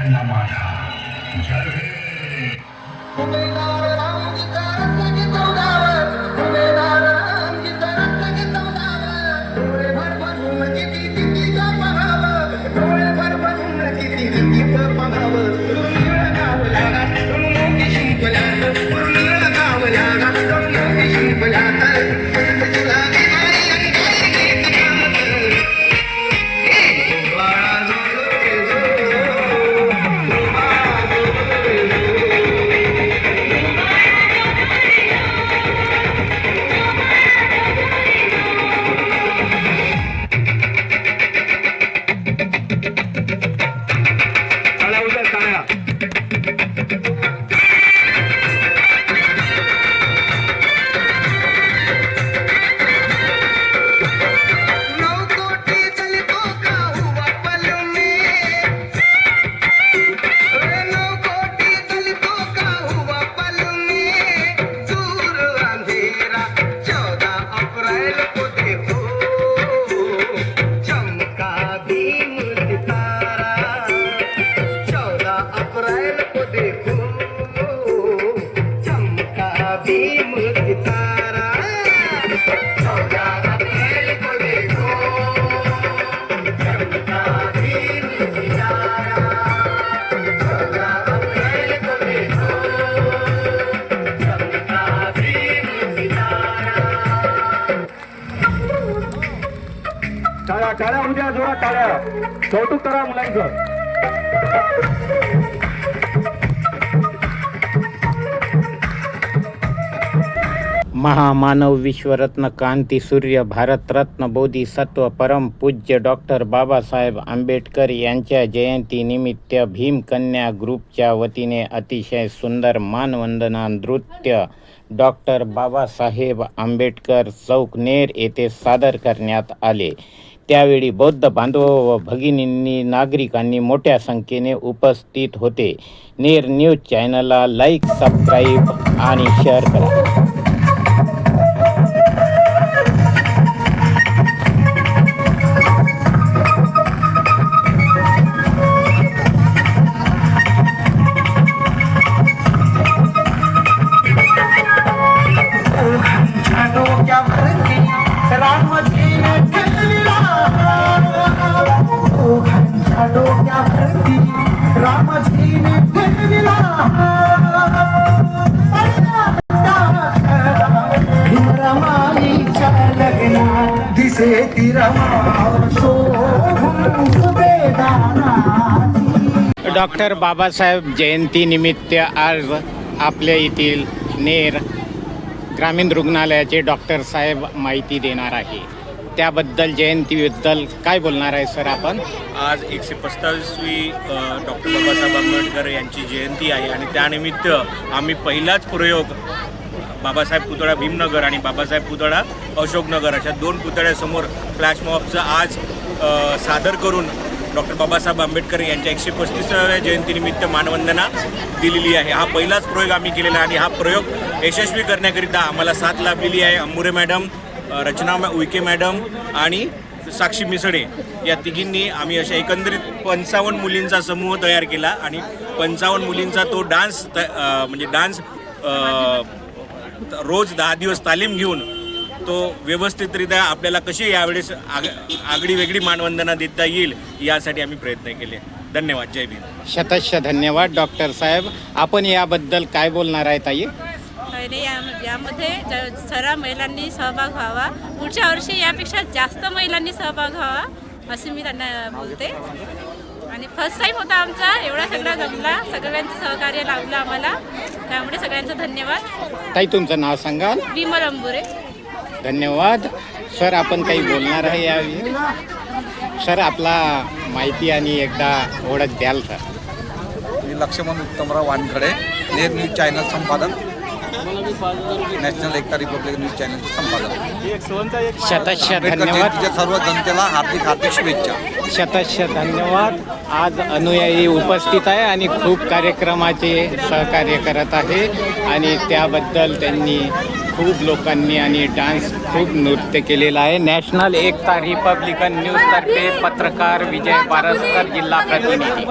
सगळ्यांना माझा जय हे. टाळ्या उद्या जोरात टाळ्या कौतुक करा मुलांचं. महामानव विश्वरत्न क्रांती सूर्य भारतरत्न बोधिसत्व परम पूज्य डॉक्टर बाबासाहेब आंबेडकर यांच्या जयंतीनिमित्त भीमकन्या ग्रुपच्या वतीने अतिशय सुंदर मानवंदना नृत्य डॉक्टर बाबासाहेब आंबेडकर चौक नेर येथे सादर करण्यात आले. त्यावेळी बौद्ध बांधव व भगिनींनी नागरिकांनी मोठ्या संख्येने उपस्थित होते. नेर न्यूज चॅनलला लाईक, सबस्क्राईब आणि शेअर करा. डॉक्टर बाबासाहेब जयंतीनिमित्त आज आपल्या येथील नेर ग्रामीण रुग्णालयाचे डॉक्टर साहेब माहिती देणार आहे. त्याबद्दल जयंतीबद्दल काय बोलणार आहे सर आपण? आज 145वी डॉक्टर बाबासाहेब आंबेडकर यांची जयंती आहे आणि त्यानिमित्त आम्ही पहिलाच प्रयोग बाबासाहेब पुतळा भीमनगर आणि बाबासाहेब पुतळा अशोकनगर अशा 2 पुतळ्यासमोर फ्लॅश मॉबचं आज सादर करून डॉक्टर बाबासाहेब आंबेडकर यांच्या 135व्या जयंतीनिमित्त मानवंदना दिलेली आहे. हा पहिलाच प्रयोग आम्ही केलेला आहे आणि हा प्रयोग यशस्वी करण्याकरिता आम्हाला साथ लाभलेली आहे. अंबुरे मॅडम, रचना उईके मॅडम आणि साक्षी मिसळे या तिघींनी आम्ही अशा एकंदरीत 55 मुलींचा समूह तयार केला आणि 55 मुलींचा तो डान्स म्हणजे डान्स रोज 10 दिवस तालीम घेऊन तो व्यवस्थितरित्या आपल्याला कशी यावेळेस आगळी वेगळी मानवंदना देता येईल यासाठी आम्ही प्रयत्न केले. धन्यवाद. जय भीम. शतश धन्यवाद डॉक्टर साहेब. आपण याबद्दल काय बोलणार आहे ताई? यामध्ये सर्व महिलांनी सहभाग व्हावा. पुढच्या वर्षी यापेक्षा जास्त महिलांनी सहभाग व्हावा असे मी त्यांना बोलते. आणि फर्स्ट टाईम होता आमचा, एवढा सगळा जमला, सगळ्यांचं सहकार्य लाभलं आम्हाला, त्यामुळे सगळ्यांचं धन्यवाद. ताई तुमचं नाव सांगाल? विमल अंबुरे. धन्यवाद. सर आपण काही बोलणार आहे याविषयी? सर आपला माहिती आणि एकदा ओळख द्याल सर? मी लक्ष्मण उत्तमराव वानखडे, नेर न्यूज चॅनल संपादक, नॅशनल एकता रिपब्लिक न्यूज चॅनलचे संपादक. शतश धन्यवाद. सर्व जनतेला हार्दिक हार्दिक शुभेच्छा. शतश धन्यवाद. आज अनुयायी उपस्थित आहे आणि खूप कार्यक्रमाचे सहकार्य करत आहे आणि त्याबद्दल त्यांनी खूप लोकांनी आणि डान्स खूप नृत्य केलेलं आहे. नॅशनल एकता रिपब्लिकन न्यूजतर्फे पत्रकार विजय बारसकर, जिल्हा प्रतिनिधी.